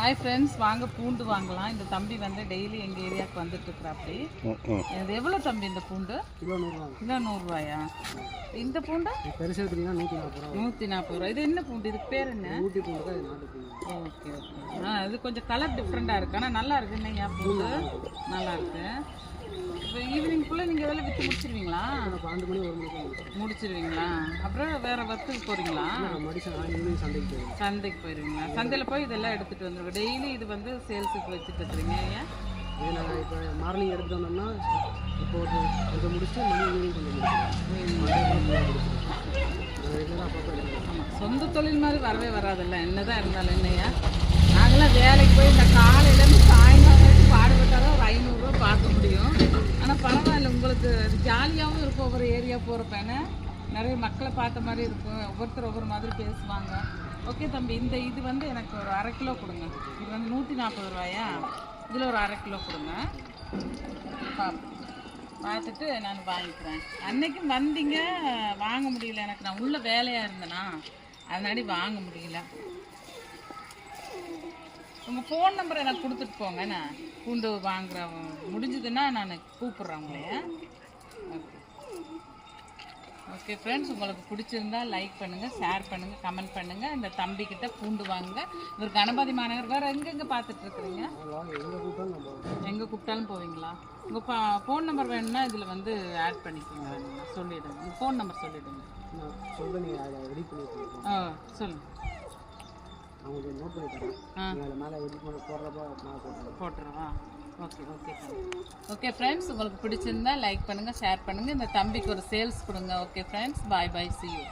Hi friends, வாங்க பூண்டு வாங்கலாம். இந்த தம்பி வந்து டெய்லி எங்கள் ஏரியாவுக்கு வந்துட்டு இருக்கிறாப்படி. இது எவ்வளோ தம்பி இந்த பூண்டு? கிலோ 100 கிலோ 100 ரூபாயா? இந்த பூண்டு பெருசு எடுத்தீங்கன்னா 140 ரூபா. 140 ரூபா. இது என்ன பூண்டு? இதுக்கு பேர் என்ன? ஊட்டி பூண்டு தான், இது நாட்டு பூண்டு. Okay okay. இது கொஞ்சம் கலர் டிஃப்ரெண்ட்டாக இருக்குது, ஆனால் நல்லா இருக்கு. இல்லையா பூண்டு நல்லா இருக்கு. இப்போ ஈவினிங்குள்ளே நீங்கள் இதெல்லாம் விற்று முடிச்சிருவீங்களா? 12 மணி 1 மணிக்கு முடிச்சிருவீங்களா? அப்புறம் வேறு வத்துக்கு போகிறீங்களா? ஈவினிங் சந்தைக்கு போயிடும். சந்தைக்கு போயிடுவீங்களா? சந்தையில் போய் இதெல்லாம் எடுத்துகிட்டு வந்துடுவோம். டெய்லி இது வந்து சேல்ஸுக்கு வச்சுட்டு இருக்கிறீங்க. ஏன் இது நாங்கள் இப்போ மார்னிங் எடுத்துகிட்டு வந்தோம்னா இப்போ கொஞ்சம் முடிச்சுட்டு மணி ஈவினிங் கொஞ்சம் முடிச்சுடுவோம். அப்பப்போ எடுத்துக்கலாம். ஆமாம், சொந்த தொழில் மாதிரி வரவே வராதில்ல, என்னதான் இருந்தாலும். என்னையா நாங்களாம் வேலைக்கு போய் இந்த காலையிலேருந்து சாயங்காலம் வரைக்கும் பாடுபட்டால் ஒரு 500 ரூபா பார்க்க முடியும். ஆனால் பரவாயில்ல, உங்களுக்கு அது ஜாலியாகவும் இருக்கும். ஒவ்வொரு ஏரியா போகிறப்பேன்னு நிறைய மக்களை பார்த்த மாதிரி இருக்கும். ஒவ்வொருத்தர் ஒவ்வொரு மாதிரி பேசுவாங்க. ஓகே தம்பி, இது வந்து எனக்கு ஒரு 1/2 கிலோ கொடுங்க. இது வந்து 140 ரூபாயா? இதில் ஒரு 1/2 கிலோ கொடுங்க. பார்த்துட்டு நான் வாங்கிக்கிறேன். அன்னைக்கும் வந்தீங்க, வாங்க முடியல. எனக்கு நான் உள்ள வேலையாக இருந்தேனா, அதனாடி வாங்க முடியல. உங்கள் ஃபோன் நம்பர் எனக்கு கொடுத்துட்டு போங்க. நான் பூண்டு வாங்குற முடிஞ்சதுன்னா நான் கூப்பிட்றேன் உங்களைய. ஓகே ஓகே ஃப்ரெண்ட்ஸ், உங்களுக்கு பிடிச்சிருந்தா லைக் பண்ணுங்கள், ஷேர் பண்ணுங்கள், கமெண்ட் பண்ணுங்கள். இந்த தம்பிக்கிட்ட பூண்டு வாங்குங்க. இவர் கணபதி மாநகர். வேறு எங்கெங்கே பார்த்துட்ருக்குறீங்க? எங்கே கூப்பிட்டாலும் போவீங்களா? உங்கள் ஃபோன் நம்பர் வேணும்னா இதில் வந்து ஆட் பண்ணிக்கோங்க. சொல்லிவிடுங்க, உங்கள் ஃபோன் நம்பர் சொல்லிவிடுங்க. சொல்லுங்கள். அவங்களுக்கு நோட் பண்ணி தரேன். அதில் மேலே எடிட் பண்ணி போடுறப்ப நான் போட்டுருவா. ஓகே ஓகே ஓகே ஃப்ரெண்ட்ஸ், உங்களுக்கு பிடிச்சிருந்தா லைக் பண்ணுங்கள், ஷேர் பண்ணுங்கள். இந்த தம்பிக்கு ஒரு சேல்ஸ் கொடுங்க. Okay friends, bye bye, see you.